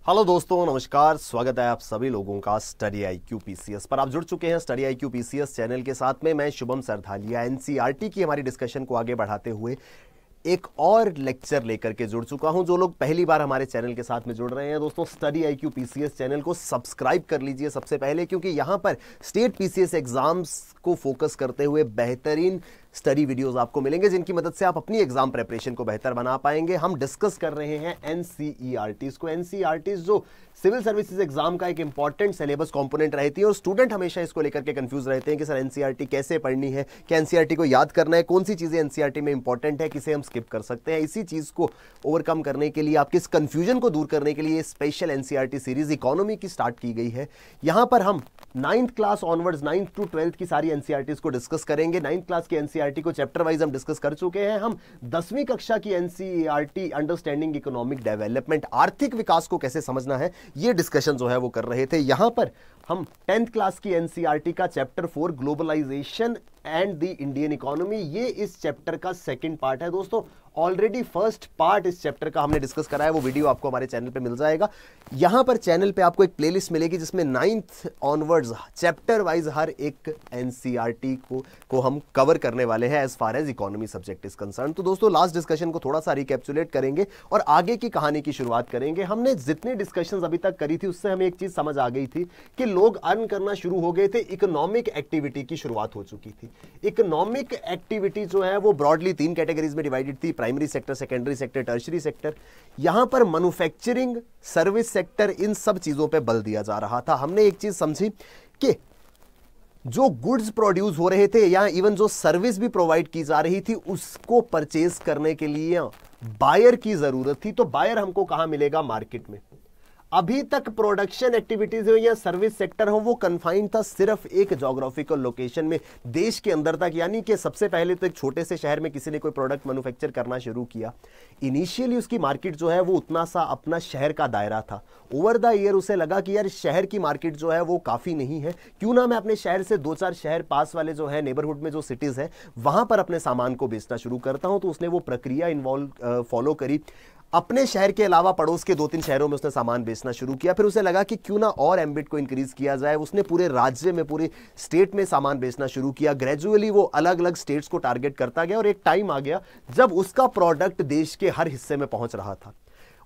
Hello दोस्तों, नमस्कार। स्वागत है आप सभी लोगों का स्टडी आईक्यू पीसीएस पर। आप जुड़ चुके हैं स्टडी आईक्यू पीसीएस चैनल के साथ में। मैं शुभम सरधालिया एनसीईआरटी की हमारी डिस्कशन को आगे बढ़ाते हुए एक और लेक्चर लेकर के जुड़ चुका हूं। जो लोग पहली बार हमारे चैनल के साथ में जुड़ रहे हैं, दोस्तों स्टडी आईक्यू पीसीएस चैनल को सब्सक्राइब कर लीजिए सबसे पहले, क्योंकि यहां पर स्टेट पीसीएस एग्जाम्स को फोकस करते हुए बेहतरीन स्टडी वीडियोस आपको मिलेंगे, जिनकी मदद से आप अपनी एग्जाम प्रिपरेशन को बेहतर बना पाएंगे। हम डिस्कस कर रहे हैं एनसीईआरटीज को। एनसीईआरटीज जो सिविल सर्विसेज एग्जाम का एक इंपॉर्टेंट सिलेबस कंपोनेंट रहती है, और स्टूडेंट हमेशा इसको लेकर के कंफ्यूज रहते हैं कि सर एनसीईआरटी कैसे पढ़नी है, क्या एनसीईआरटी को याद करना है, कौन सी चीजें एनसीईआरटी में इंपॉर्टेंट है, किसे हम स्किप कर सकते हैं। इसी चीज को ओवरकम करने के लिए, आपके इस कंफ्यूजन को दूर करने के लिए स्पेशल एनसीईआरटी सीरीज इकोनॉमी की स्टार्ट की गई है। यहां पर हम 9th class onwards 9th to 12th की सारी एनसीईआरटीज को डिस्कस करेंगे। 9th क्लास की एनसीईआरटी को चैप्टर वाइज हम डिस्कस कर चुके हैं। हम 10वीं कक्षा की एनसीईआरटी अंडरस्टैंडिंग इकोनॉमिक डेवलपमेंट, आर्थिक विकास को कैसे समझना है, ये डिस्कशन जो है वो कर रहे थे। यहां पर हम 10th क्लास की एनसीईआरटी का chapter 4 globalisation and the Indian economy, ये इस चैप्टर का सेकंड पार्ट है। दोस्तों ऑलरेडी फर्स्ट पार्ट इस चैप्टर का हमने डिस्कस करा है, वो वीडियो आपको हमारे चैनल पे मिल जाएगा। यहां पर चैनल पे आपको एक प्लेलिस्ट मिलेगी जिसमें 9th ऑनवर्ड्स चैप्टर वाइज हर एक एनसीईआरटी को हम कवर करने वाले हैं as far as economy subject is concern. तो दोस्तों लास्ट डिस्कशन को थोड़ा सा रिकैप्सुलेट करेंगे और आगे की कहानी की शुरुआत करेंगे। हमने जितनी डिस्कशंस अभी तक करी थी उससे हमें एक चीज समझ आ गई थी कि लोग अर्न करना शुरू हो गए थे, इकोनॉमिक एक्टिविटी की शुरुआत हो चुकी थी। इकोनॉमिक एक्टिविटी जो है वो ब्रॉडली 3 कैटेगरीज में डिवाइडेड थी: primary sector, secondary sector, tertiary sector. यहां पर मैन्युफैक्चरिंग, सर्विस सेक्टर, इन सब चीजों पे बल दिया जा रहा था। हमने एक चीज समझी कि जो गुड्स प्रोड्यूस हो रहे थे या इवन जो सर्विस भी प्रोवाइड की जा रही थी, उसको परचेज करने के लिए बायर की जरूरत थी। तो बायर हमको कहां मिलेगा? मार्केट में। अभी तक प्रोडक्शन एक्टिविटीज हो या सर्विस सेक्टर हो, वो कन्फाइंड था सिर्फ एक ज्योग्राफिकल लोकेशन में, देश के अंदर तक। यानी कि सबसे पहले तो एक छोटे से शहर में किसी ने कोई प्रोडक्ट मैन्युफैक्चर करना शुरू किया। इनिशियली उसकी मार्केट जो है वो उतना सा अपना शहर का दायरा था। ओवर द ईयर उसे लगा कि यार शहर की मार्केट जो है वो काफी नहीं है, क्यों ना मैं अपने शहर से 2-4 शहर पास वाले जो है नेबरहुड में जो सिटीज है वहां पर अपने सामान को बेचना शुरू करता हूं। तो उसने वो प्रक्रिया फॉलो करी। अपने शहर के अलावा पड़ोस के 2-3 शहरों में उसने सामान बेचना शुरू किया। फिर उसे लगा कि क्यों ना और एम्बिट को इंक्रीज किया जाए। उसने पूरे राज्य में, पूरे स्टेट में सामान बेचना शुरू किया। ग्रेजुअली वो अलग अलग स्टेट्स को टारगेट करता गया और एक टाइम आ गया जब उसका प्रोडक्ट देश के हर हिस्से में पहुंच रहा था।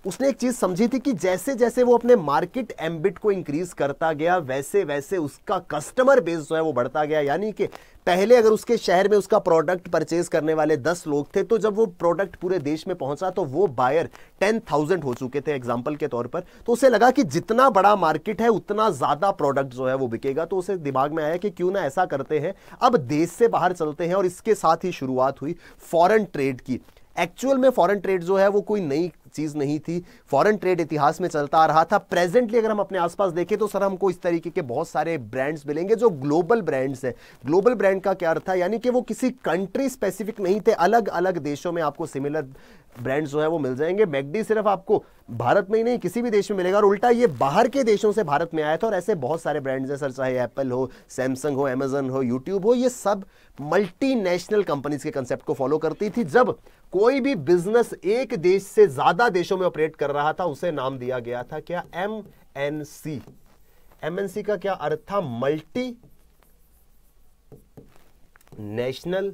उसने एक चीज समझी थी कि जैसे जैसे वो अपने मार्केट एम्बिट को इंक्रीज करता गया, वैसे वैसे उसका कस्टमर बेस जो है वो बढ़ता गया। यानी कि पहले अगर उसके शहर में उसका प्रोडक्ट परचेज करने वाले 10 लोग थे, तो जब वो प्रोडक्ट पूरे देश में पहुंचा तो वो बायर 10,000 हो चुके थे एग्जांपल के तौर पर। तो उसे लगा कि जितना बड़ा मार्केट है उतना ज्यादा प्रोडक्ट जो है वो बिकेगा। तो उसे दिमाग में आया कि क्यों ना ऐसा करते हैं, अब देश से बाहर चलते हैं। और इसके साथ ही शुरुआत हुई फॉरेन ट्रेड की। एक्चुअल में फॉरेन ट्रेड जो है वो कोई नई चीज नहीं थी। फॉरेन ट्रेड इतिहास में चलता आ रहा था। प्रेजेंटली अगर हम अपने आसपास देखें तो सर हमको इस तरीके के बहुत सारे ब्रांड्स मिलेंगे जो ग्लोबल ब्रांड्स हैं। ग्लोबल ब्रांड का क्या अर्थ है? यानी कि वो किसी कंट्री स्पेसिफिक नहीं थे, अलग अलग देशों में आपको सिमिलर ब्रांड्स जो है वो मिल जाएंगे। मैकडी सिर्फ आपको भारत में ही नहीं किसी भी देश में मिलेगा, और उल्टा ये बाहर के देशों से भारत में आया था। और ऐसे बहुत सारे ब्रांड्स हैं सर, चाहे एप्पल हो, सैमसंग हो, अमेजन हो, यूट्यूब हो, ये सब मल्टीनेशनल कंपनीज के कंसेप्ट को फॉलो करती थी। जब कोई भी बिजनेस एक देश से ज्यादा देशों में ऑपरेट कर रहा था, उसे नाम दिया गया था क्या? एमएनसी। एमएनसी का क्या अर्थ था? Multi national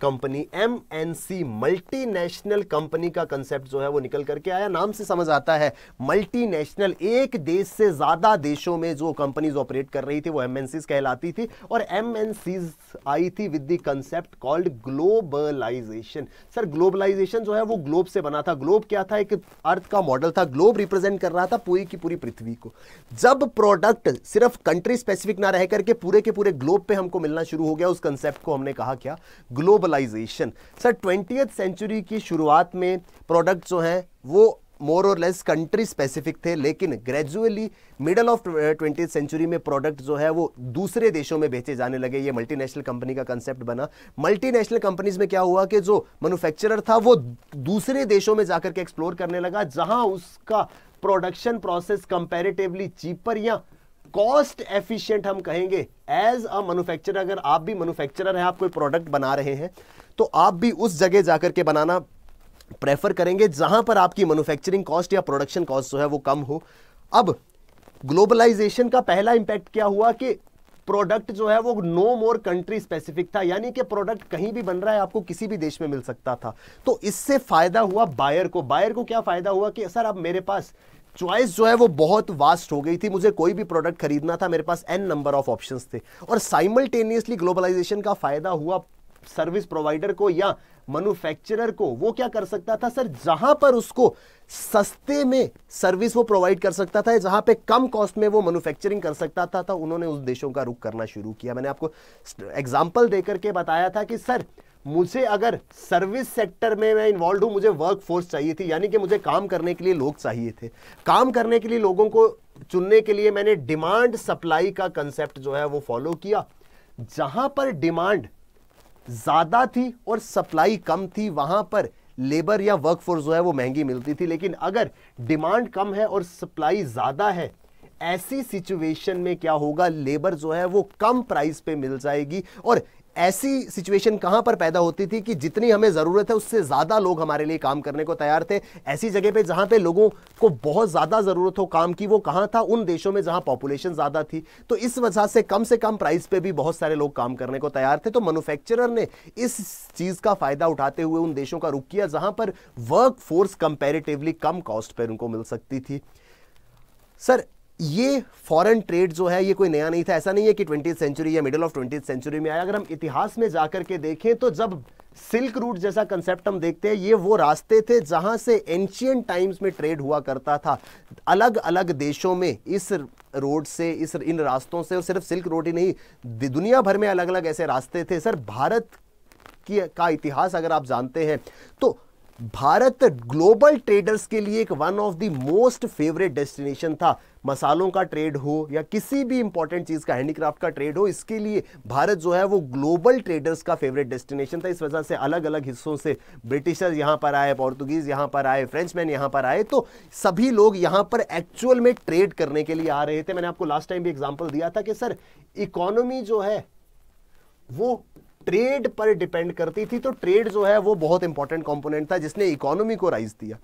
company. MNC multinational company का कंसेप्ट जो है वो निकल करके आया। नाम से समझ आता है मल्टीनेशनल, एक देश से ज्यादा देशों में जो कंपनीज ऑपरेट कर रही थी वो एमएनसीज कहलाती थी। और एमएनसीज आई थी with the concept called globalisation. Sir globalisation जो है वो ग्लोब से बना था। ग्लोब क्या था? एक अर्थ का मॉडल था। ग्लोब रिप्रेजेंट कर रहा था पूरी की पूरी पृथ्वी को। जब प्रोडक्ट सिर्फ कंट्री स्पेसिफिक ना रह करके पूरे के पूरे ग्लोब पे हमको मिलना शुरू हो गया, उस कंसेप्ट को हमने कहा क्या? ग्लोबलाइजेशन। सर 20th सेंचुरी की शुरुआत में प्रोडक्ट जो हैं वो मोर और लेस कंट्री स्पेसिफिक थे, लेकिन gradually middle of 20th century में प्रोडक्ट जो है वो दूसरे देशों में बेचे जाने लगे। ये मल्टीनेशनल कंपनी का कंसेप्ट बना। मल्टीनेशनल कंपनीज में क्या हुआ कि जो मैन्युफैक्चरर था वो दूसरे देशों में जाकर के एक्सप्लोर करने लगा, जहां उसका प्रोडक्शन प्रोसेस कंपैरेटिवली चीपर या कॉस्ट एफिशिएंट हम कहेंगे। एज अ मैन्युफैक्चरर, अगर आप भी मैन्युफैक्चरर हैं, आप कोई प्रोडक्ट बना रहे हैं, तो आप भी उस जगह जाकर के बनाना प्रेफर करेंगे जहां पर आपकी मैन्युफैक्चरिंग कॉस्ट या प्रोडक्शन कॉस्ट जो है वो कम हो। अब ग्लोबलाइजेशन का पहला इंपैक्ट क्या हुआ कि प्रोडक्ट जो है वो नो मोर कंट्री स्पेसिफिक था, यानी कि प्रोडक्ट कहीं भी बन रहा है, आपको किसी भी देश में मिल सकता था। तो इससे फायदा हुआ बायर को क्या फायदा हुआ कि सर अब मेरे पास चॉइस जो है वो बहुत वास्ट हो गई थी, मुझे कोई भी प्रोडक्ट खरीदना था, मेरे पास एन नंबर ऑफ ऑप्शंस थे। और साइमल्टेनियसली ग्लोबलाइजेशन का फायदा हुआ सर्विस प्रोवाइडर को या मैन्युफैक्चरर को। वो क्या कर सकता था सर, जहां पर उसको सस्ते में सर्विस वो प्रोवाइड कर सकता था, जहां पे कम कॉस्ट में वो मैन्युफैक्चरिंग कर सकता था, तो उन्होंने उस देशों का रुख करना शुरू किया। मैंने आपको एग्जांपल देकर के बताया था कि सर मुझे अगर सर्विस सेक्टर में मैं इन्वॉल्व हूं, मुझे वर्क फोर्स चाहिए थी, यानी कि मुझे काम करने के लिए लोग चाहिए थे। काम करने के लिए लोगों को चुनने के लिए मैंने डिमांड सप्लाई का कंसेप्ट जो है वो फॉलो किया। जहां पर डिमांड ज्यादा थी और सप्लाई कम थी, वहां पर लेबर या वर्कफोर्स जो है वो महंगी मिलती थी। लेकिन अगर डिमांड कम है और सप्लाई ज्यादा है, ऐसी सिचुएशन में क्या होगा, लेबर जो है वो कम प्राइस पे मिल जाएगी। और ऐसी सिचुएशन कहां पर पैदा होती थी कि जितनी हमें जरूरत है उससे ज्यादा लोग हमारे लिए काम करने को तैयार थे। ऐसी जगह पे जहां पे लोगों को बहुत ज्यादा जरूरत हो काम की, वो कहां था, उन देशों में जहां पॉपुलेशन ज्यादा थी। तो इस वजह से कम प्राइस पे भी बहुत सारे लोग काम करने को तैयार थे। तो मैन्युफैक्चरर ने इस चीज का फायदा उठाते हुए उन देशों का रुख किया जहां पर वर्क फोर्स कंपैरेटिवली कम कॉस्ट पर उनको मिल सकती थी। सर ये फॉरेन ट्रेड जो है ये कोई नया नहीं था, ऐसा नहीं है कि 20th सेंचुरी या मिडिल ऑफ 20th सेंचुरी में आया। अगर हम इतिहास में जाकर के देखें तो जब सिल्क रूट जैसा कंसेप्ट हम देखते हैं, ये वो रास्ते थे जहां से एंशिएंट टाइम्स में ट्रेड हुआ करता था अलग अलग देशों में। इस रोड से, इन रास्तों से, और सिर्फ सिल्क रोड ही नहीं, दुनिया भर में अलग अलग ऐसे रास्ते थे। सर भारत का इतिहास अगर आप जानते हैं तो भारत ग्लोबल ट्रेडर्स के लिए एक one of the most favourite destination था। मसालों का ट्रेड हो या किसी भी इंपॉर्टेंट चीज का, हैंडीक्राफ्ट का ट्रेड हो, इसके लिए भारत जो है वो ग्लोबल ट्रेडर्स का फेवरेट डेस्टिनेशन था। इस वजह से अलग अलग हिस्सों से ब्रिटिशर्स यहां पर आए, पोर्तुगीज यहां पर आए, फ्रेंचमैन यहां पर आए, तो सभी लोग यहां पर एक्चुअल में ट्रेड करने के लिए आ रहे थे। मैंने आपको लास्ट टाइम भी एग्जाम्पल दिया था कि सर इकोनॉमी जो है वो ट्रेड पर डिपेंड करती थी। तो ट्रेड जो है वो बहुत इंपॉर्टेंट कंपोनेंट था जिसने इकोनॉमी को राइज दिया।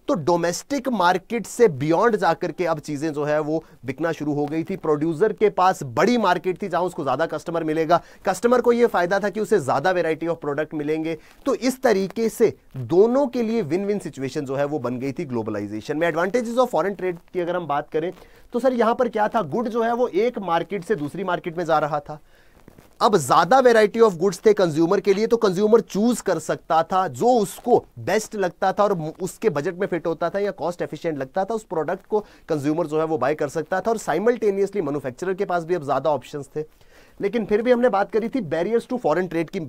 तो डोमेस्टिक मार्केट से बियॉन्ड जाकर के अब चीजें जो है वो बिकना शुरू हो गई थी। प्रोड्यूसर के पास बड़ी मार्केट थी जहां उसको ज्यादा कस्टमर मिलेगा, कस्टमर को यह फायदा था कि उसे ज्यादा वैरायटी ऑफ प्रोडक्ट मिलेंगे। तो इस तरीके से दोनों के लिए विन विन सिचुएशन जो है वो बन गई थी ग्लोबलाइजेशन में। एडवांटेजेस ऑफ फॉरेन ट्रेड की अगर हम बात करें तो सर यहां पर क्या था, गुड जो है वो एक मार्केट से दूसरी मार्केट में जा रहा था। अब ज्यादा वैरायटी ऑफ गुड्स थे कंज्यूमर के लिए, तो कंज्यूमर चूज कर सकता था जो उसको बेस्ट लगता था और उसके बजट में फिट होता था या कॉस्ट एफिशिएंट लगता था, उस प्रोडक्ट को कंज्यूमर जो है वो बाय कर सकता था। और साइमल्टेनियसली मैन्युफैक्चरर के पास भी अब ज्यादा ऑप्शंस थे। लेकिन फिर भी हमने बात करी थी बैरियर्स टू फॉरेन ट्रेड की।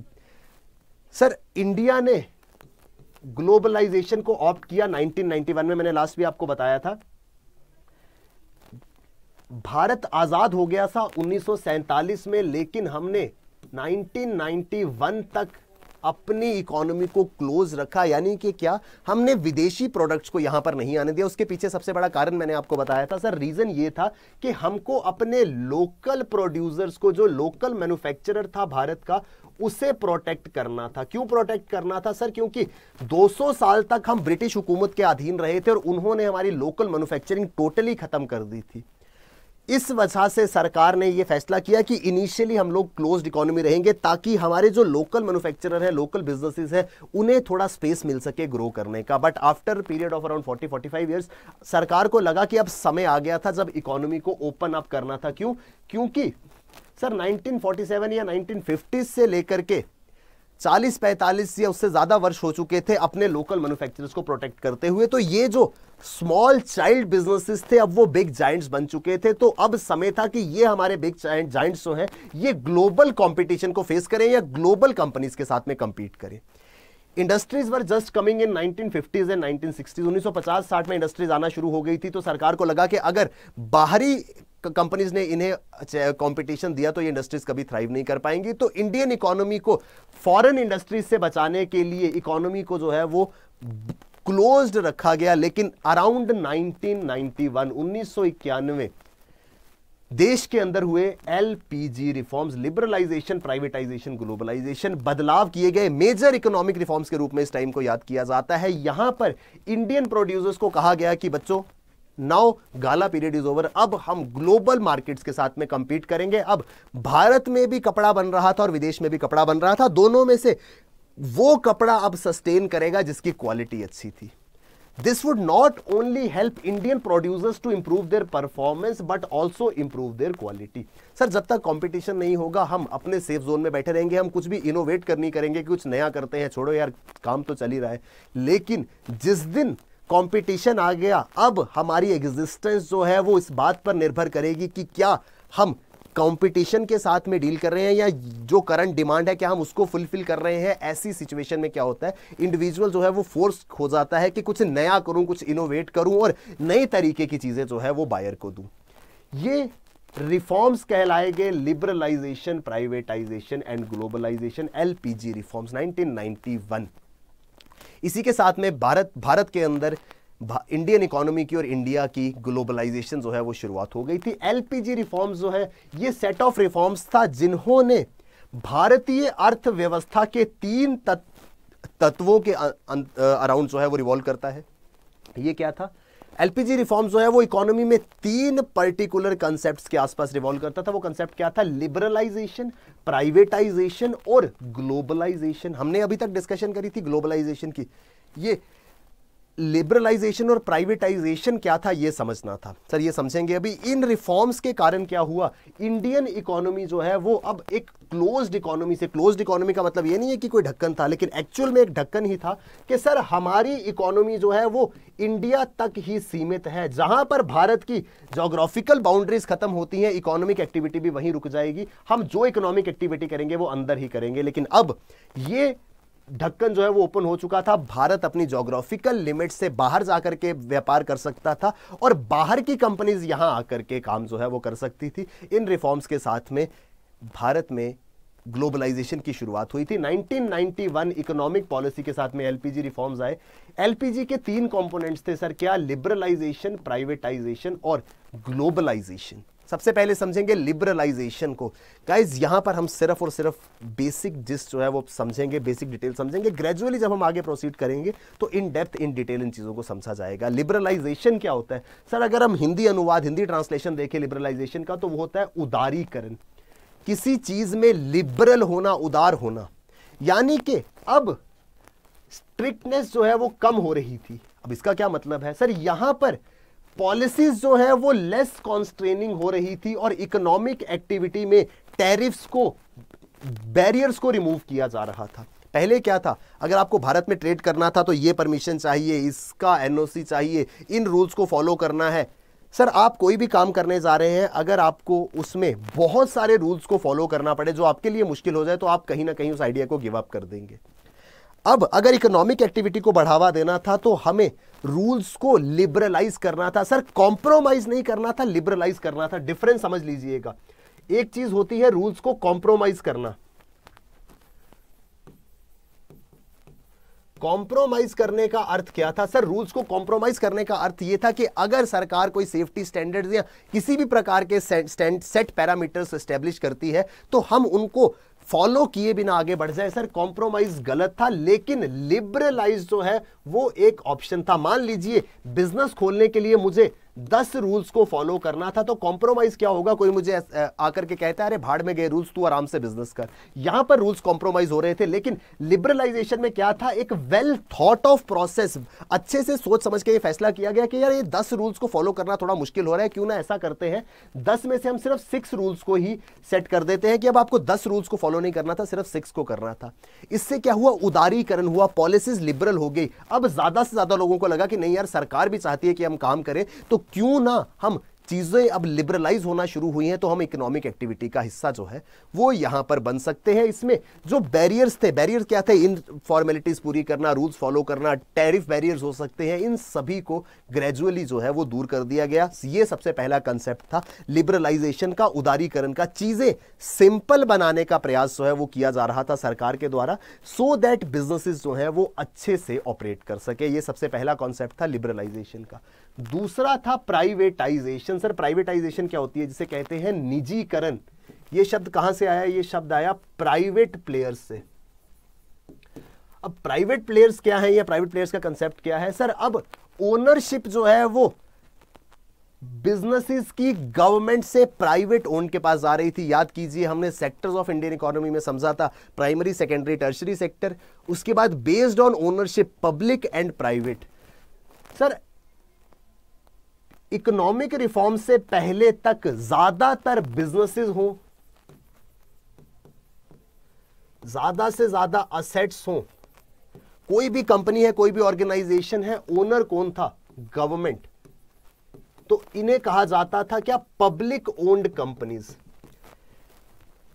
सर इंडिया ने ग्लोबलाइजेशन को ऑप्ट किया 1991 में, मैंने लास्ट भी आपको बताया था। भारत आजाद हो गया था 1947 में, लेकिन हमने 1991 तक अपनी इकोनॉमी को क्लोज रखा। यानी कि क्या, हमने विदेशी प्रोडक्ट्स को यहां पर नहीं आने दिया। उसके पीछे सबसे बड़ा कारण मैंने आपको बताया था सर, रीजन ये था कि हमको अपने लोकल प्रोड्यूसर्स को, जो लोकल मैन्युफैक्चरर था भारत का, उसे प्रोटेक्ट करना था। क्यों प्रोटेक्ट करना था सर? क्योंकि 200 साल तक हम ब्रिटिश हुकूमत के अधीन रहे थे और उन्होंने हमारी लोकल मैन्युफैक्चरिंग टोटली खत्म कर दी थी। इस वजह से सरकार ने यह फैसला किया कि इनिशियली हम लोग क्लोज्ड इकोनॉमी रहेंगे ताकि हमारे जो लोकल मैन्युफैक्चरर है, लोकल बिजनेसेस है, उन्हें थोड़ा स्पेस मिल सके ग्रो करने का। But after period of around 40-45 years सरकार को लगा कि अब समय आ गया था जब इकोनॉमी को ओपन अप करना था। क्यों? क्योंकि सर 1947 या 1950 से लेकर के 40-45 या उससे ज्यादा वर्ष हो चुके थे अपने लोकल मैन्युफैक्चरर्स को प्रोटेक्ट करते हुए। तो ये जो स्मॉल चाइल्ड बिजनेसेस थे अब वो बिग जायंट्स बन चुके थे। तो अब समय था कि ये हमारे बिग जायंट्स जो हैं ये ग्लोबल कंपटीशन को फेस करें या ग्लोबल कंपनीज के साथ में कंपीट करें। Industries were just coming in 1950s and 1960s। 1950-60 में इंडस्ट्रीज आना शुरू हो गई थी। तो सरकार को लगा कि अगर बाहरी कंपनीज ने इन्हें कंपटीशन दिया तो ये इंडस्ट्रीज कभी थ्राइव नहीं कर पाएंगी। तो इंडियन इकोनॉमी को फॉरेन इंडस्ट्रीज से बचाने के लिए इकोनॉमी को जो है वो क्लोज्ड रखा गया। लेकिन अराउंड 1991, 1991 देश के अंदर हुए LPG reforms, liberalisation, privatisation, globalisation, बदलाव किए गए मेजर इकोनॉमिक रिफॉर्म्स के रूप में इस टाइम को याद किया जाता है। यहां पर इंडियन प्रोड्यूसर्स को कहा गया कि बच्चों now gala period is over, अब हम ग्लोबल मार्केट्स के साथ में कंपीट करेंगे। अब भारत में भी कपड़ा बन रहा था और विदेश में भी कपड़ा बन रहा था, दोनों में से वो कपड़ा अब सस्टेन करेगा जिसकी क्वालिटी अच्छी थी। This would not only help Indian producers to improve their performance but also improve their quality. Sir जब तक कंपटीशन नहीं होगा हम अपने सेफ जोन में बैठे रहेंगे, हम कुछ भी इनोवेट करनी करेंगे, कुछ नया करते हैं, छोड़ो यार काम तो चल ही रहा है। लेकिन जिस दिन कंपटीशन आ गया, अब हमारी एग्जिस्टेंस जो है वो इस बात पर निर्भर करेगी कि क्या हम कंपटीशन के साथ में डील कर रहे हैं या जो करंट डिमांड है क्या हम उसको फुलफिल कर रहे हैं। ऐसी सिचुएशन में क्या होता है, इंडिविजुअल जो है वो फोर्स हो जाता है कि कुछ नया करूं, कुछ इनोवेट करूं और नई तरीके की चीजें जो है वो बायर को दूं। ये रिफॉर्म्स कहलाएंगे liberalisation, privatisation and globalisation, LPG reforms 1991। इसी के साथ में भारत के अंदर इंडियन इकोनॉमी की और इंडिया की ग्लोबलाइजेशन जो है वो शुरुआत हो गई थी। एलपीजी रिफॉर्म्स जो है ये सेट ऑफ रिफॉर्म्स था जिन्होंने भारतीय अर्थव्यवस्था के 3 तत्वों के अराउंड जो है वो रिवॉल्व करता है। ये क्या था? एलपीजी रिफॉर्म्स जो है वो इकोनॉमी में 3 पर्टिकुलर कंसेप्ट्स के आसपास रिवॉल्व करता था। वो कंसेप्ट क्या था? लिबरलाइजेशन, प्राइवेटाइजेशन और ग्लोबलाइजेशन। हमने अभी तक डिस्कशन करी थी ग्लोबलाइजेशन की। ये लिबरलाइजेशन और प्राइवेटाइजेशन क्या था ये समझना था। सर ये समझेंगे अभी। इन रिफॉर्म्स के कारण क्या हुआ, इंडियन इकोनॉमी जो है वो अब एक क्लोज्ड इकोनॉमी से, क्लोज्ड इकोनॉमी का मतलब ये नहीं है कि कोई ढक्कन था, लेकिन एक्चुअल में एक ढक्कन ही था कि सर हमारी इकोनॉमी जो है वो इंडिया तक ही सीमित है। जहां पर भारत की ज्योग्राफिकल बाउंड्रीज खत्म होती हैं, इकोनॉमिक एक्टिविटी भी वहीं रुक जाएगी। हम जो इकोनॉमिक एक्टिविटी करेंगे वो अंदर ही करेंगे। लेकिन अब ये ढक्कन जो है वो ओपन हो चुका था। भारत अपनी ज्योग्राफिकल लिमिट से बाहर जाकर के व्यापार कर सकता था और बाहर की कंपनीज यहां आकर के काम जो है वो कर सकती थी। इन रिफॉर्म्स के साथ में भारत में ग्लोबलाइजेशन की शुरुआत हुई थी। 1991 इकोनॉमिक पॉलिसी के साथ में एलपीजी रिफॉर्म्स आए। एलपीजी के 3 कंपोनेंट्स थे सर, क्या? लिबरलाइजेशन, प्राइवेटाइजेशन और ग्लोबलाइजेशन। सबसे पहले समझेंगे लिबरलाइजेशन को। गाइज यहां पर हम सिर्फ और सिर्फ बेसिक जिस्ट जो है वो समझेंगे, बेसिक डिटेल समझेंगे। ग्रेजुअली जब हम आगे प्रोसीड करेंगे तो in depth, in detail in चीजों को समझा जाएगा। लिबरलाइजेशन क्या होता है सर? अगर हम हिंदी अनुवाद, हिंदी ट्रांसलेशन देखें लिबरलाइजेशन का, तो वो होता है उदारीकरण। किसी चीज में लिबरल होना, उदार होना, यानी कि अब स्ट्रिक्टनेस जो है वो कम हो रही थी। अब इसका क्या मतलब है सर? यहां पर पॉलिसीज जो है वो लेस कॉन्स्ट्रेनिंग हो रही थी और इकोनॉमिक एक्टिविटी में टैरिफ्स को, बैरियर्स को रिमूव किया जा रहा था। पहले क्या था? अगर आपको भारत में ट्रेड करना था तो ये परमिशन चाहिए, इसका एनओसी चाहिए, इन रूल्स को फॉलो करना है। सर आप कोई भी काम करने जा रहे हैं, अगर आपको उसमें बहुत सारे रूल्स को फॉलो करना पड़े जो आपके लिए मुश्किल हो जाए, तो आप कहीं ना कहीं उस आइडिया को गिव अप कर देंगे। अब अगर इकोनॉमिक एक्टिविटी को बढ़ावा देना था तो हमें रूल्स को लिबरलाइज करना था। सर कॉम्प्रोमाइज नहीं करना था, लिबरलाइज करना था। डिफरेंस समझ लीजिएगा। एक चीज होती है रूल्स को कॉम्प्रोमाइज करना। कॉम्प्रोमाइज करने का अर्थ क्या था सर? रूल्स को कॉम्प्रोमाइज करने का अर्थ यह था कि अगर सरकार कोई सेफ्टी स्टैंडर्ड्स या किसी भी प्रकार के सेट पैरामीटर्स एस्टेब्लिश करती है तो हम उनको फॉलो किए बिना आगे बढ़ जाए। सर कॉम्प्रोमाइज गलत था, लेकिन लिबरलाइज जो है वो एक ऑप्शन था। मान लीजिए बिजनेस खोलने के लिए मुझे 10 रूल्स को फॉलो करना था, तो कॉम्प्रोमाइज क्या होगा? कोई मुझे आकर के कहता है अरे भाड़ में गए रूल्स, तू आराम से बिजनेस कर। यहां पर रूल्स कॉम्प्रोमाइज हो रहे थे। लेकिन लिबरलाइजेशन में क्या था? एक वेल थॉट ऑफ प्रोसेस, अच्छे से सोच समझ के ये फैसला किया गया कि यार ये 10 रूल्स को फॉलो करना थोड़ा मुश्किल हो रहा है, क्यों ना ऐसा करते हैं 10 में से हम सिर्फ 6 रूल्स को ही सेट कर देते हैं कि अब आपको 10 रूल्स को फॉलो नहीं करना था, सिर्फ 6 को करना था। इससे क्या हुआ? उदारीकरण हुआ, पॉलिसीज लिबरल हो गई। अब ज्यादा से ज्यादा लोगों को लगा कि नहीं यार सरकार भी चाहती है कि हम काम करें, तो क्यों ना हम चीजें अब लिबरलाइज होना शुरू हुई हैं, तो हम इकोनॉमिक एक्टिविटी का हिस्सा जो है वो यहां पर बन सकते हैं। इसमें जो बैरियर्स थे, बैरियर क्या थे? इन फॉर्मेलिटीज पूरी करना, रूल्स फॉलो करना, टैरिफ बैरियर्स हो सकते हैं, इन सभी को ग्रेजुअली जो है वो दूर कर दिया गया। ये सबसे पहला कंसेप्ट था लिबरलाइजेशन का, उदारीकरण का। चीजें सिंपल बनाने का प्रयास जो है वो किया जा रहा था सरकार के द्वारा, सो दैट बिजनेसेस जो है वो अच्छे से ऑपरेट कर सके। ये सबसे पहला कॉन्सेप्ट था लिबरलाइजेशन का। दूसरा था प्राइवेटाइजेशन। प्राइवेटाइजेशन, सर प्राइवेटाइजेशन क्या होती है? जिसे कहते हैं निजीकरण। ये शब्द कहां से आया? ये शब्द आया प्राइवेट प्लेयर्स से। अब प्राइवेट प्लेयर्स क्या है, या प्राइवेट प्लेयर्स का कंसेप्ट क्या है? सर अब ओनरशिप जो है वो बिजनेसेस की गवर्नमेंट से प्राइवेट ओन के पास जा रही थी। याद कीजिए, हमने सेक्टर्स ऑफ इंडियन इकोनॉमी में समझा था, प्राइमरी, सेकेंडरी, टर्शरी सेक्टर। उसके बाद based on ownership public and private. Sir economic reform से पहले तक ज्यादातर बिजनेसेस हो, ज्यादा से ज्यादा असेट्स हो, कोई भी कंपनी है, कोई भी ऑर्गेनाइजेशन है, ओनर कौन था? गवर्नमेंट। तो इन्हें कहा जाता था क्या? Public owned companies.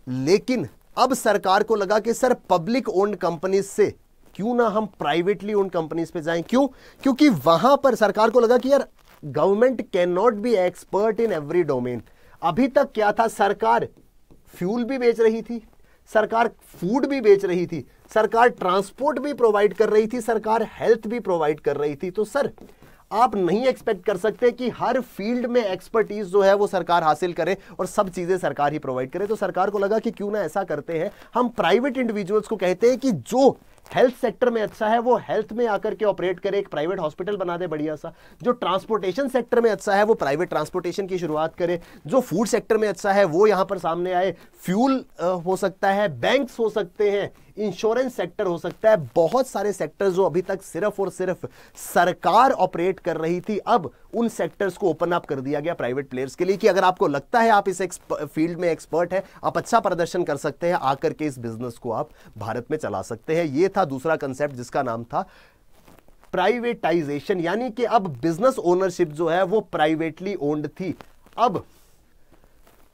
लेकिन अब सरकार को लगा कि सर पब्लिक ओन्ड कंपनीज से क्यों ना हम प्राइवेटली ओन्ड कंपनीज पे जाएं। क्यों? क्योंकि वहां पर सरकार को लगा कि यार government can not be expert in every domain. अभी तक क्या था? सरकार फ्यूल भी बेच रही थी, सरकार फूड भी बेच रही थी, सरकार ट्रांसपोर्ट भी प्रोवाइड कर रही थी, सरकार हेल्थ भी प्रोवाइड कर रही थी। तो सर आप नहीं एक्सपेक्ट कर सकते कि हर फील्ड में एक्सपर्टीज जो है वो सरकार हासिल करे और सब चीजें सरकार ही प्रोवाइड करे। तो सरकार को लगा कि क्यों ना ऐसा करते हैं, हम प्राइवेट इंडिविजुअल्स को कहते हैं कि जो हेल्थ सेक्टर में अच्छा है वो हेल्थ में आकर के ऑपरेट करे, एक प्राइवेट हॉस्पिटल बना दे बढ़िया सा। जो ट्रांसपोर्टेशन सेक्टर में अच्छा है वो प्राइवेट ट्रांसपोर्टेशन की शुरुआत करे। जो फूड सेक्टर में अच्छा है वो यहां पर सामने आए। फ्यूल हो सकता है, बैंक्स हो सकते हैं, इंश्योरेंस सेक्टर हो सकता है। बहुत सारे सेक्टर जो अभी तक सिर्फ और सिर्फ सरकार ऑपरेट कर रही थी, अब उन सेक्टर्स को ओपन अप कर दिया गया प्राइवेट प्लेयर्स के लिए कि अगर आपको लगता है आप इस फील्ड में एक्सपर्ट है, आप अच्छा प्रदर्शन कर सकते हैं, आकर के इस बिजनेस को आप भारत में चला सकते हैं। यह था दूसरा कंसेप्ट जिसका नाम था प्राइवेटाइजेशन, यानी कि अब बिजनेस ओनरशिप जो है वो प्राइवेटली ओन्ड थी। अब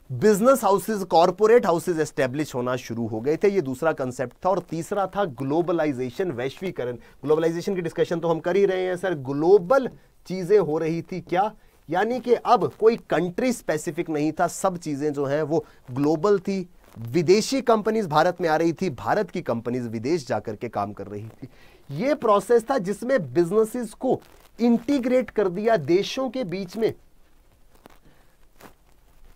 business houses, corporate houses establish होना शुरू हो गए थे। ये दूसरा कंसेप्ट था। और तीसरा था ग्लोबलाइजेशन, वैश्वीकरण। ग्लोबलाइजेशन की डिस्कशन तो हम कर ही रहे हैं सर। ग्लोबल चीजें हो रही थी क्या? यानी कि अब कोई कंट्री स्पेसिफिक नहीं था, सब चीजें जो है वो ग्लोबल थी। विदेशी कंपनीज भारत में आ रही थी, भारत की कंपनीज विदेश जाकर के काम कर रही थी। यह प्रोसेस था जिसमें बिजनेसेस को इंटीग्रेट कर दिया देशों के बीच में।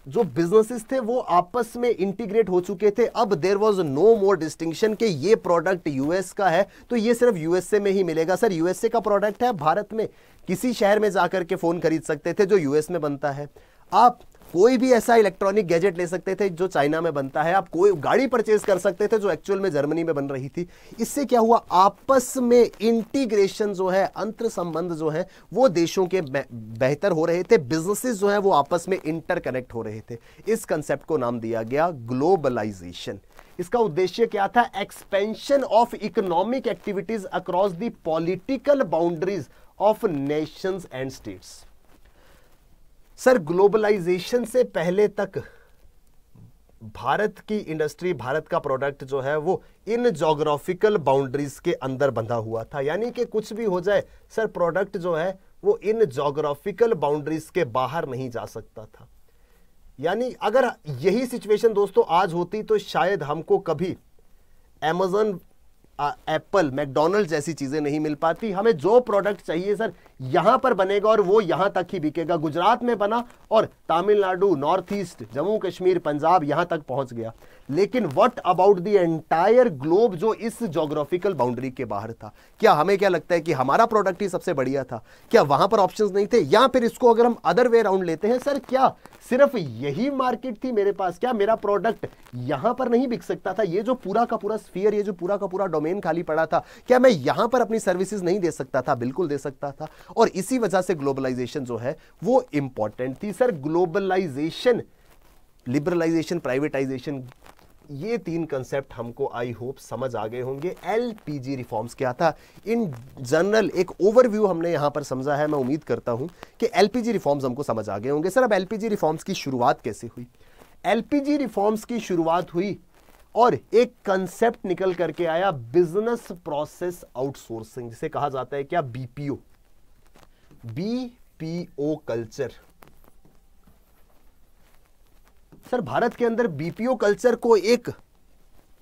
जो बिजनेसेस थे वो आपस में इंटीग्रेट हो चुके थे। अब there was no more distinction कि ये प्रोडक्ट यूएस का है तो ये सिर्फ यूएसए में ही मिलेगा। सर यूएसए का प्रोडक्ट है, भारत में किसी शहर में जाकर के फोन खरीद सकते थे जो यूएस में बनता है। आप कोई भी ऐसा इलेक्ट्रॉनिक गैजेट ले सकते थे जो चाइना में बनता है। आप कोई गाड़ी परचेज कर सकते थे जो एक्चुअल में जर्मनी में बन रही थी। इससे क्या हुआ? आपस में इंटीग्रेशन जो है, अंतर संबंध जो है वो देशों के बेहतर हो रहे थे। बिजनेसेस जो है वो आपस में इंटरकनेक्ट हो रहे थे। इस कंसेप्ट को नाम दिया गया ग्लोबलाइजेशन। इसका उद्देश्य क्या था? Expansion of economic activities across the political boundaries of nations and states. Sir globalisation से पहले तक भारत की इंडस्ट्री, भारत का प्रोडक्ट जो है वो इन ज्योग्राफिकल बाउंड्रीज के अंदर बंधा हुआ था। यानी कि कुछ भी हो जाए सर, प्रोडक्ट जो है वो इन ज्योग्राफिकल बाउंड्रीज के बाहर नहीं जा सकता था। यानी अगर यही सिचुएशन दोस्तों आज होती तो शायद हमको कभी अमेज़न, एप्पल, मैकडॉनल्ड जैसी चीजें नहीं मिल पाती। हमें जो प्रोडक्ट चाहिए सर यहां पर बनेगा और वो यहां तक ही बिकेगा। गुजरात में बना और तमिलनाडु, नॉर्थ ईस्ट, जम्मू कश्मीर, पंजाब यहां तक पहुंच गया। लेकिन what about the entire globe जो इस ज्योग्राफिकल बाउंड्री के बाहर था? क्या हमें क्या लगता है कि हमारा प्रोडक्ट ही सबसे बढ़िया था? क्या वहां पर ऑप्शंस नहीं थे? या फिर इसको अगर हम अदर वे अराउंड लेते हैं, सर क्या सिर्फ यही मार्केट थी मेरे पास? क्या मेरा प्रोडक्ट यहां पर नहीं बिक सकता था? ये जो पूरा का पूरा स्फीयर, ये जो पूरा का पूरा डोमेन खाली पड़ा था, क्या मैं यहां पर अपनी सर्विसेज नहीं दे सकता था? बिल्कुल दे सकता था। और इसी वजह से ग्लोबलाइजेशन जो है वो इंपॉर्टेंट थी। सर ग्लोबलाइजेशन, लिबरलाइजेशन, प्राइवेटाइजेशन, ये तीन कंसेप्ट हमको आई होप समझ आ गए होंगे। एलपीजी रिफॉर्म्स क्या था? इन जनरल एक ओवरव्यू हमने यहां पर समझा है। मैं उम्मीद करता हूं कि एलपीजी रिफॉर्म्स हमको समझ आ गए होंगे। सर अब एलपीजी रिफॉर्म्स की शुरुआत कैसे हुई? एलपीजी रिफॉर्म्स की शुरुआत हुई और एक कंसेप्ट निकल करके आया, बिजनेस प्रोसेस आउटसोर्सिंग, जिसे कहा जाता है क्या? BPO, BPO culture. Sir Bharat के अंदर बीपीओ कल्चर को एक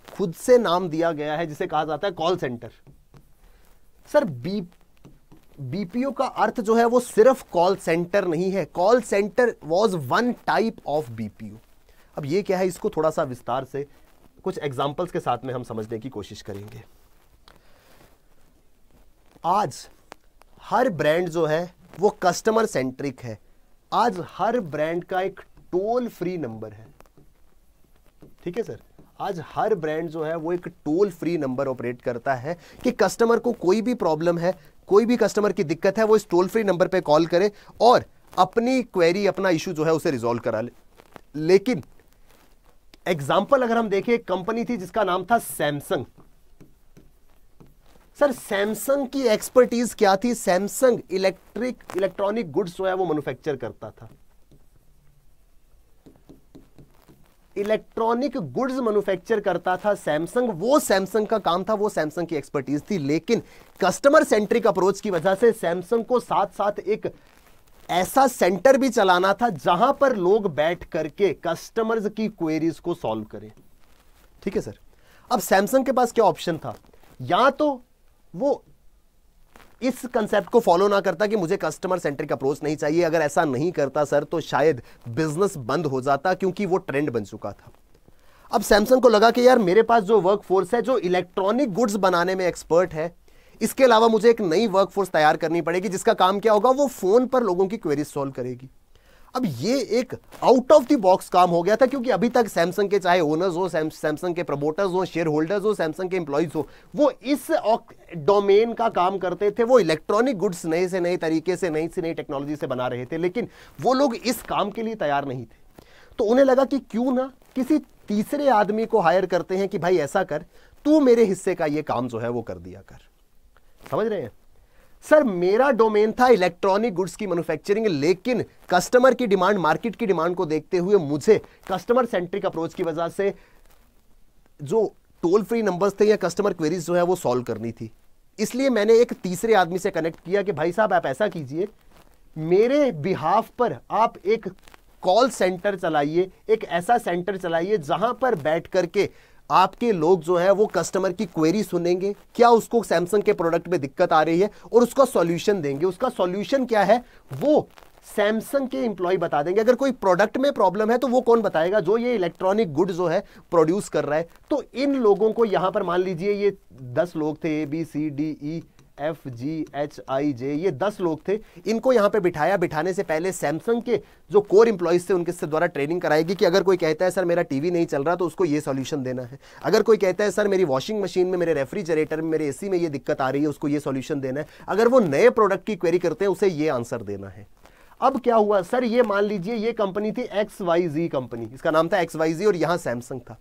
खुद से नाम दिया गया है जिसे कहा जाता है कॉल सेंटर। सर बीपीओ का अर्थ जो है वो सिर्फ कॉल सेंटर नहीं है, call centre was one type of BPO. अब ये क्या है, इसको थोड़ा सा विस्तार से कुछ एग्जाम्पल्स के साथ में हम समझने की कोशिश करेंगे। आज हर ब्रांड जो है वो कस्टमर सेंट्रिक है। आज हर ब्रांड का एक टोल फ्री नंबर है, ठीक है सर। आज हर ब्रांड जो है वो एक टोल फ्री नंबर ऑपरेट करता है कि कस्टमर को कोई भी प्रॉब्लम है, कोई भी कस्टमर की दिक्कत है, वो इस टोल फ्री नंबर पे कॉल करे और अपनी क्वेरी, अपना इशू जो है उसे रिजॉल्व करा ले। लेकिन एग्जाम्पल अगर हम देखें, एक कंपनी थी जिसका नाम था सैमसंग। सर सैमसंग की एक्सपर्टीज क्या थी? सैमसंग इलेक्ट्रॉनिक गुड्स जो है वो मैन्युफैक्चर करता था। इलेक्ट्रॉनिक गुड्स मैन्युफैक्चर करता था सैमसंग, वो सैमसंग का काम था, वो सैमसंग की एक्सपर्टीज थी। लेकिन कस्टमर सेंट्रिक अप्रोच की वजह से सैमसंग को साथ साथ एक ऐसा सेंटर भी चलाना था जहां पर लोग बैठ करके कस्टमर्स की क्वेरीज को सॉल्व करें, ठीक है सर। अब सैमसंग के पास क्या ऑप्शन था? या तो वो इस कंसेप्ट को फॉलो ना करता कि मुझे कस्टमर सेंट्रिक अप्रोच नहीं चाहिए। अगर ऐसा नहीं करता सर तो शायद बिजनेस बंद हो जाता, क्योंकि वो ट्रेंड बन चुका था। अब सैमसंग को लगा कि यार मेरे पास जो वर्कफोर्स है, जो इलेक्ट्रॉनिक गुड्स बनाने में एक्सपर्ट है, इसके अलावा मुझे एक नई वर्कफोर्स तैयार करनी पड़ेगी जिसका काम क्या होगा, वो फोन पर लोगों की क्वेरीज सॉल्व करेगी। अब ये एक आउट ऑफ द बॉक्स काम हो गया था, क्योंकि अभी तक सैमसंग के चाहे ओनर्स हो, सैमसंग के प्रमोटर्स हो, शेयर होल्डर्स हो, सैमसंग के एम्प्लॉइज हो, वो इस डोमेन का काम करते थे। वो इलेक्ट्रॉनिक गुड्स नए से नए तरीके से, नई से नई टेक्नोलॉजी से बना रहे थे, लेकिन वो लोग इस काम के लिए तैयार नहीं थे। तो उन्हें लगा कि क्यों ना किसी तीसरे आदमी को हायर करते हैं कि भाई ऐसा कर, तू मेरे हिस्से का ये काम जो है वो कर दिया कर। समझ रहे हैं सर, मेरा डोमेन था इलेक्ट्रॉनिक गुड्स की मैन्युफैक्चरिंग, लेकिन कस्टमर की डिमांड, मार्केट की डिमांड को देखते हुए मुझे कस्टमर सेंट्रिक अप्रोच की वजह से जो टोल फ्री नंबर्स थे या कस्टमर क्वेरीज जो है वो सॉल्व करनी थी। इसलिए मैंने एक तीसरे आदमी से कनेक्ट किया कि भाई साहब आप ऐसा कीजिए, मेरे बिहाफ पर आप एक कॉल सेंटर चलाइए, एक ऐसा सेंटर चलाइए जहां पर बैठ करके आपके लोग जो है वो कस्टमर की क्वेरी सुनेंगे, क्या उसको सैमसंग के प्रोडक्ट में दिक्कत आ रही है, और उसका सॉल्यूशन देंगे। उसका सॉल्यूशन क्या है वो सैमसंग के एम्प्लॉय बता देंगे। अगर कोई प्रोडक्ट में प्रॉब्लम है तो वो कौन बताएगा? जो ये इलेक्ट्रॉनिक गुड जो है प्रोड्यूस कर रहा है। तो इन लोगों को यहां पर मान लीजिए ये 10 लोग थे, ABCDEFGHIJ, ये 10 लोग थे। इनको यहां पे बिठाया। बिठाने से पहले सैमसंग के जो कोर एम्प्लॉइज थे उनके द्वारा ट्रेनिंग कराएगी कि अगर कोई कहता है सर मेरा टीवी नहीं चल रहा तो उसको ये सॉल्यूशन देना है। अगर कोई कहता है सर मेरी वॉशिंग मशीन में, मेरे रेफ्रिजरेटर में, मेरे एसी में ये दिक्कत आ रही है, उसको ये सॉल्यूशन देना है। अगर वो नए प्रोडक्ट की क्वेरी करते हैं उसे ये आंसर देना है। अब क्या हुआ सर, ये मान लीजिए ये कंपनी थी XYZ कंपनी, इसका नाम था XYZ और यहां सैमसंग था।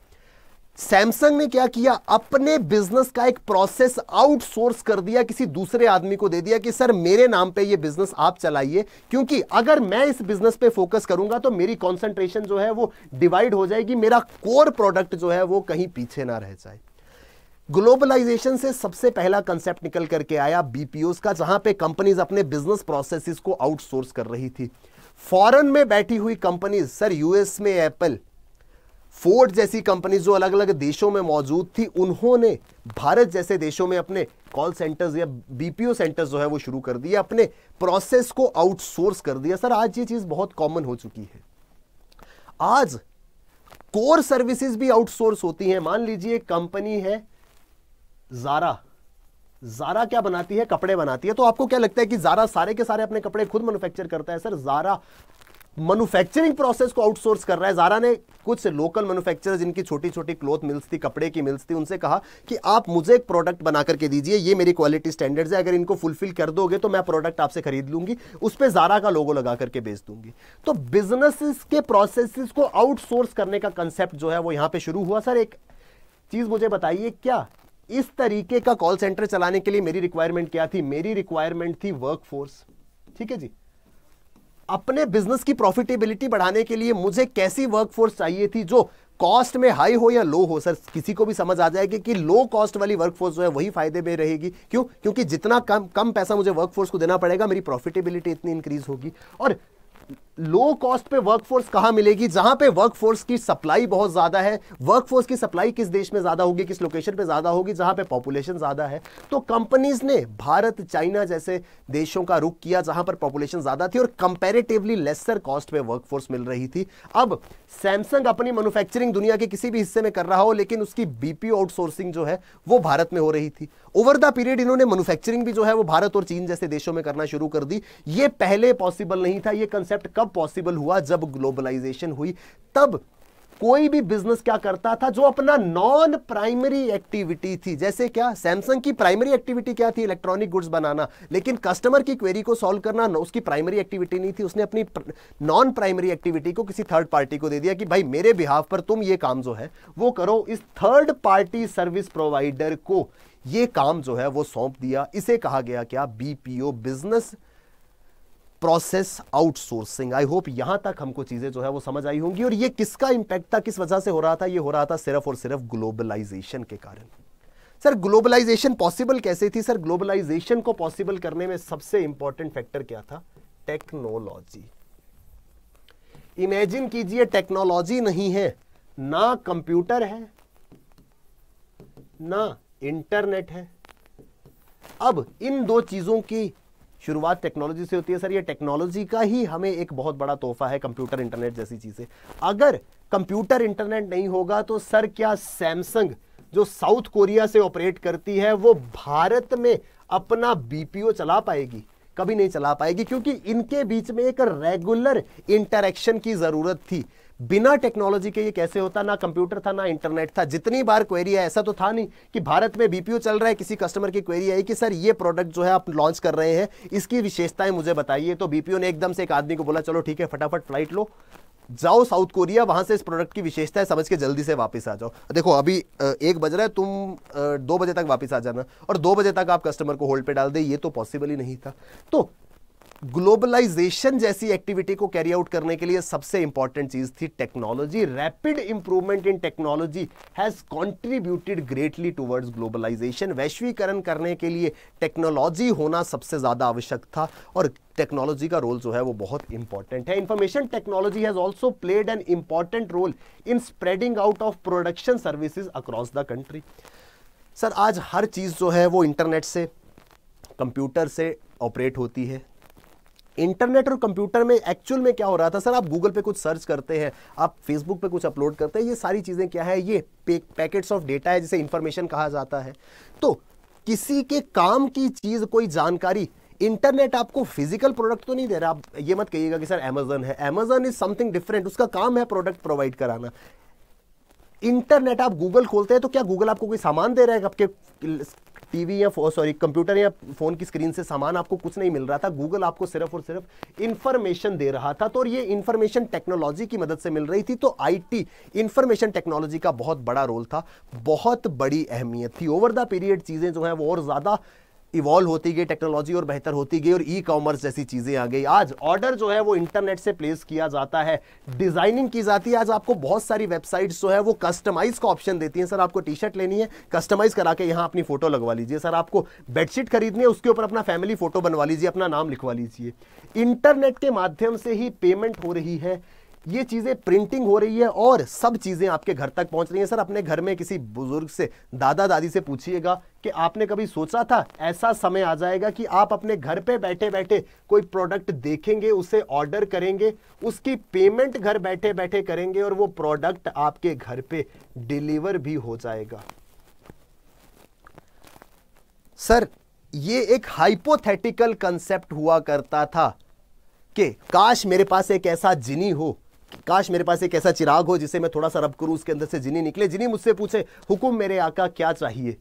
सैमसंग ने क्या किया, अपने बिजनेस का एक प्रोसेस आउटसोर्स कर दिया, किसी दूसरे आदमी को दे दिया कि सर मेरे नाम पे ये बिजनेस आप चलाइए, क्योंकि अगर मैं इस बिजनेस पे फोकस करूंगा तो मेरी कंसंट्रेशन जो है वो डिवाइड हो जाएगी, मेरा कोर प्रोडक्ट जो है वो कहीं पीछे ना रह जाए। ग्लोबलाइजेशन से सबसे पहला कंसेप्ट निकल करके आया बीपीओस का, जहां पे कंपनीज अपने बिजनेस प्रोसेसेस को आउटसोर्स कर रही थी। फॉरेन में बैठी हुई कंपनीज, सर यूएस में एप्पल, फोर्ड जैसी कंपनीज जो अलग अलग देशों में मौजूद थी, उन्होंने भारत जैसे देशों में अपने कॉल सेंटर्स या बीपीओ सेंटर्स जो है वो शुरू कर दिए, अपने प्रोसेस को आउटसोर्स कर दिया। सर आज ये चीज बहुत कॉमन हो चुकी है। आज कोर सर्विसेज भी आउटसोर्स होती हैं। मान लीजिए कंपनी है ज़ारा क्या बनाती है? कपड़े बनाती है। तो आपको क्या लगता है कि ज़ारा सारे के सारे अपने कपड़े खुद मैन्युफैक्चर करता है? सर ज़ारा मैन्युफैक्चरिंग प्रोसेस को आउटसोर्स कर रहा है। ज़ारा ने कुछ लोकल मैन्युफैक्चरर्स, जिनकी छोटी छोटी क्लॉथ मिल्स थी, कपड़े की मिल्स थी, उनसे कहा कि आप मुझे एक प्रोडक्ट बना करके दीजिए, ये मेरी क्वालिटी स्टैंडर्ड्स है, अगर इनको फुलफिल कर दोगे तो मैं प्रोडक्ट आपसे खरीद लूंगी, उस पर ज़ारा का लोगो लगा करके बेच दूंगी। तो बिजनेसेस के प्रोसेसेस को आउटसोर्स करने का कंसेप्ट जो है वो यहां पर शुरू हुआ। सर एक चीज मुझे बताइए, क्या इस तरीके का कॉल सेंटर चलाने के लिए मेरी रिक्वायरमेंट क्या थी? मेरी रिक्वायरमेंट थी वर्कफोर्स। ठीक है जी, अपने बिजनेस की प्रॉफिटेबिलिटी बढ़ाने के लिए मुझे कैसी वर्कफोर्स चाहिए थी जो कॉस्ट में हाई हो या लो हो? सर किसी को भी समझ आ जाएगी कि लो कॉस्ट वाली वर्कफोर्स जो है वही फायदे में रहेगी। क्यों? क्योंकि जितना कम पैसा मुझे वर्कफोर्स को देना पड़ेगा, मेरी प्रॉफिटेबिलिटी इतनी इंक्रीज होगी। और लो कॉस्ट पे वर्कफोर्स कहां मिलेगी? जहां पे वर्कफोर्स की सप्लाई बहुत ज्यादा है। वर्कफोर्स की सप्लाई किस देश में ज्यादा होगी, किस लोकेशन पे ज्यादा होगी? जहां पे पॉपुलेशन ज्यादा है। तो कंपनीज ने भारत, चाइना जैसे देशों का रुख किया जहां पर पॉपुलेशन ज्यादा थी और कंपैरेटिवली लेसर कॉस्ट पे वर्कफोर्स मिल रही थी। अब सैमसंग अपनी मैन्युफैक्चरिंग दुनिया के किसी भी हिस्से में कर रहा हो, लेकिन उसकी बीपीओ आउटसोर्सिंग जो है वो भारत में हो रही थी। ओवर द पीरियड इन्होंने मैन्युफैक्चरिंग भी जो है वो भारत और चीन जैसे देशों में करना शुरू कर दी। ये पहले पॉसिबल नहीं था। ये कंसेप्ट कब पॉसिबल हुआ? जब ग्लोबलाइजेशन हुई। तब कोई भी बिजनेस क्या करता था? जो अपना नॉन प्राइमरी एक्टिविटी थी, जैसे क्या सैमसंग की प्राइमरी एक्टिविटी क्या थी? इलेक्ट्रॉनिक गुड्स बनाना, लेकिन कस्टमर की क्वेरी को सॉल्व करना उसकी प्राइमरी एक्टिविटी नहीं थी। उसने अपनी नॉन प्राइमरी एक्टिविटी को किसी थर्ड पार्टी को दे दिया कि भाई मेरे बिहाफ पर तुम ये काम जो है वो करो। इस थर्ड पार्टी सर्विस प्रोवाइडर को ये काम जो है वो सौंप दिया। इसे कहा गया क्या? BPO, business process outsourcing. I hope यहां तक हमको चीजें जो है वो समझ आई होंगी। और ये किसका इंपैक्ट था, किस वजह से हो रहा था? ये हो रहा था सिर्फ और सिर्फ ग्लोबलाइजेशन के कारण। सर ग्लोबलाइजेशन पॉसिबल कैसे थी? सर ग्लोबलाइजेशन को पॉसिबल करने में सबसे इंपॉर्टेंट फैक्टर क्या था? टेक्नोलॉजी। इमेजिन कीजिए, टेक्नोलॉजी नहीं है, ना कंप्यूटर है ना इंटरनेट है। अब इन दो चीजों की शुरुआत टेक्नोलॉजी से होती है। सर ये टेक्नोलॉजी का ही हमें एक बहुत बड़ा तोहफा है, कंप्यूटर इंटरनेट जैसी चीजें। अगर कंप्यूटर इंटरनेट नहीं होगा तो सर क्या सैमसंग जो साउथ कोरिया से ऑपरेट करती है वो भारत में अपना बीपीओ चला पाएगी? कभी नहीं चला पाएगी, क्योंकि इनके बीच में एक रेगुलर इंटरेक्शन की जरूरत थी। बिना टेक्नोलॉजी के ये कैसे होता? ना कंप्यूटर था ना इंटरनेट था। जितनी बार क्वेरी है, ऐसा तो था नहीं कि भारत में बीपीओ चल रहा है, किसी कस्टमर की क्वेरी आई कि सर ये प्रोडक्ट जो है आप लॉन्च कर रहे हैं, इसकी विशेषताएं मुझे बताइए। तो बीपीओ ने एकदम से एक आदमी को बोला चलो ठीक है, फटाफट फ्लाइट लो, जाओ साउथ कोरिया, वहां से इस प्रोडक्ट की विशेषताएं समझ के जल्दी से वापस आ जाओ। देखो अभी 1 बज रहा है, तुम 2 बजे तक वापस आ जाना, और 2 बजे तक आप कस्टमर को होल्ड पे डाल दे, ये तो पॉसिबल ही नहीं था। तो ग्लोबलाइजेशन जैसी एक्टिविटी को कैरी आउट करने के लिए सबसे इंपॉर्टेंट चीज थी technology. Rapid improvement in technology has contributed greatly towards globalisation. वैश्वीकरण करने के लिए टेक्नोलॉजी होना सबसे ज्यादा आवश्यक था, और टेक्नोलॉजी का रोल जो है वो बहुत इंपॉर्टेंट है। Information technology has also played an important role in spreading out of production services across the country. Sir आज हर चीज जो है वो इंटरनेट से, कंप्यूटर से ऑपरेट होती है। इंटरनेट और कंप्यूटर में एक्चुअल में क्या हो रहा था? सर आप गूगल पे कुछ सर्च करते हैं, आप फेसबुक पे कुछ अपलोड करते हैं, ये सारी चीजें क्या है? ये पैकेट्स ऑफ डेटा है, जिसे इंफॉर्मेशन कहा जाता है। तो किसी के काम की चीज, कोई जानकारी, इंटरनेट आपको फिजिकल प्रोडक्ट तो नहीं दे रहा। आप ये मत कहिएगा कि सर अमेजन है, अमेजन इज समथिंग डिफरेंट, उसका काम है प्रोडक्ट प्रोवाइड कराना। इंटरनेट आप गूगल खोलते हैं तो क्या गूगल आपको कोई सामान दे रहा है? आपके टीवी या कंप्यूटर या फोन की स्क्रीन से सामान आपको कुछ नहीं मिल रहा था। गूगल आपको सिर्फ और सिर्फ इंफॉर्मेशन दे रहा था। तो और ये इंफॉर्मेशन टेक्नोलॉजी की मदद से मिल रही थी। तो आईटी, इंफॉर्मेशन टेक्नोलॉजी का बहुत बड़ा रोल था, बहुत बड़ी अहमियत थी। ओवर द पीरियड चीजें जो है वो और ज्यादा इवॉल्व होती गई, टेक्नोलॉजी और बेहतर होती गई, और ई कॉमर्स जैसी चीजें आ गई। आज ऑर्डर जो है वो इंटरनेट से प्लेस किया जाता है, डिजाइनिंग की जाती है। आज आपको बहुत सारी वेबसाइट्स जो है वो कस्टमाइज का ऑप्शन देती हैं। सर आपको टी शर्ट लेनी है, कस्टमाइज करा के यहां अपनी फोटो लगवा लीजिए। सर आपको बेडशीट खरीदनी है, उसके ऊपर अपना फैमिली फोटो बनवा लीजिए, अपना नाम लिखवा लीजिए। इंटरनेट के माध्यम से ही पेमेंट हो रही है, ये चीजें प्रिंटिंग हो रही है, और सब चीजें आपके घर तक पहुंच रही हैं। सर अपने घर में किसी बुजुर्ग से, दादा दादी से पूछिएगा कि आपने कभी सोचा था ऐसा समय आ जाएगा कि आप अपने घर पे बैठे बैठे कोई प्रोडक्ट देखेंगे, उसे ऑर्डर करेंगे, उसकी पेमेंट घर बैठे बैठे करेंगे, और वो प्रोडक्ट आपके घर पे डिलीवर भी हो जाएगा। सर ये एक हाइपोथेटिकल कंसेप्ट हुआ करता था कि काश मेरे पास एक ऐसा जिनी हो, काश मेरे पास एक ऐसा चिराग हो जिसे मैं थोड़ा सा रब करूं, उसके अंदर से जिनी निकले, जिनी मुझसे पूछे हुकुम मेरे आका क्या चाहिए,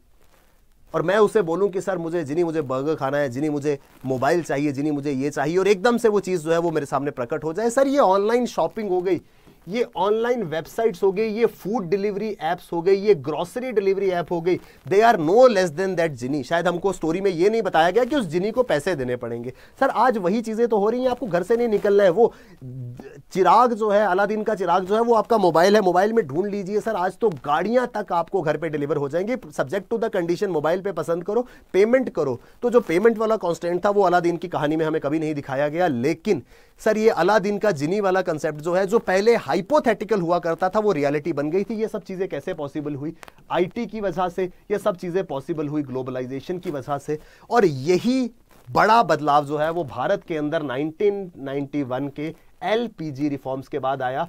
और मैं उसे बोलूं कि सर मुझे बर्गर खाना है, जिनी मुझे मोबाइल चाहिए, जिनी मुझे ये चाहिए, और एकदम से वो चीज जो है वो मेरे सामने प्रकट हो जाए। सर ये ऑनलाइन शॉपिंग हो गई, ये ऑनलाइन वेबसाइट्स हो गई, ये फूड डिलीवरी एप्स हो गई, ये ग्रोसरी डिलीवरी ऐप हो गई, they are no less than that genie. शायद हमको स्टोरी में ये नहीं बताया गया कि उस जिनी को पैसे देने पड़ेंगे। सर आज वही चीजें तो हो रही हैं, आपको घर से नहीं निकलना है। वो चिराग जो है, अलादीन का चिराग जो है, वो आपका मोबाइल है, मोबाइल में ढूंढ लीजिए। सर आज तो गाड़ियां तक आपको घर पे डिलीवर हो जाएंगी, subject to the condition mobile पे पसंद करो, पेमेंट करो। तो जो पेमेंट वाला कॉन्स्टेंट था वो अलादीन की कहानी में हमें कभी नहीं दिखाया गया, लेकिन सर ये अलादीन का जिनी वाला कंसेप्ट जो है, जो पहले हाइपोथेटिकल हुआ करता था, वो रियलिटी बन गई थी। ये सब चीजें कैसे पॉसिबल हुई? आईटी की वजह से ये सब चीजें पॉसिबल हुई, ग्लोबलाइजेशन की वजह से। और यही बड़ा बदलाव जो है वो भारत के अंदर 1991 के एलपीजी रिफॉर्म्स के बाद आया।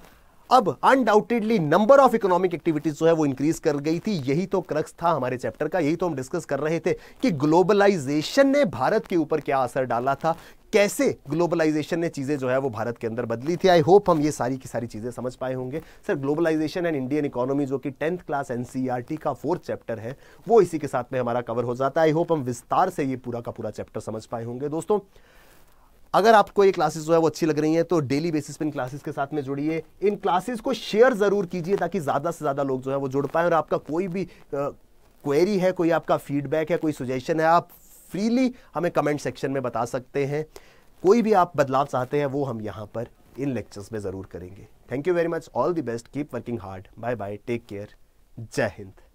अब undoubtedly number of economic activities जो है वो इंक्रीज कर गई थी। यही तो क्रक्स था हमारे चैप्टर का, यही तो हम डिस्कस कर रहे थे कि ग्लोबलाइजेशन ने भारत के ऊपर क्या असर डाला था, कैसे ग्लोबलाइजेशन ने चीजें जो है वो भारत के अंदर बदली थी। आई होप हम ये सारी की सारी चीजें समझ पाए होंगे। Sir globalisation and Indian economy जो कि 10th क्लास एनसीईआरटी का 4th चैप्टर है, वो इसी के साथ में हमारा कवर हो जाता है। आई होप हम विस्तार से ये पूरा का पूरा चैप्टर समझ पाए होंगे। दोस्तों अगर आपको ये क्लासेस जो है वो अच्छी लग रही हैं तो डेली बेसिस पे इन क्लासेस के साथ में जुड़िए, इन क्लासेस को शेयर जरूर कीजिए ताकि ज्यादा से ज्यादा लोग जो है वो जुड़ पाए। और आपका कोई भी क्वेरी है, कोई आपका फीडबैक है, कोई सजेशन है, आप फ्रीली हमें कमेंट सेक्शन में बता सकते हैं। कोई भी आप बदलाव चाहते हैं वो हम यहाँ पर इन लेक्चर्स में जरूर करेंगे। Thank you very much, all the best, keep working hard, bye bye, take care, जय हिंद।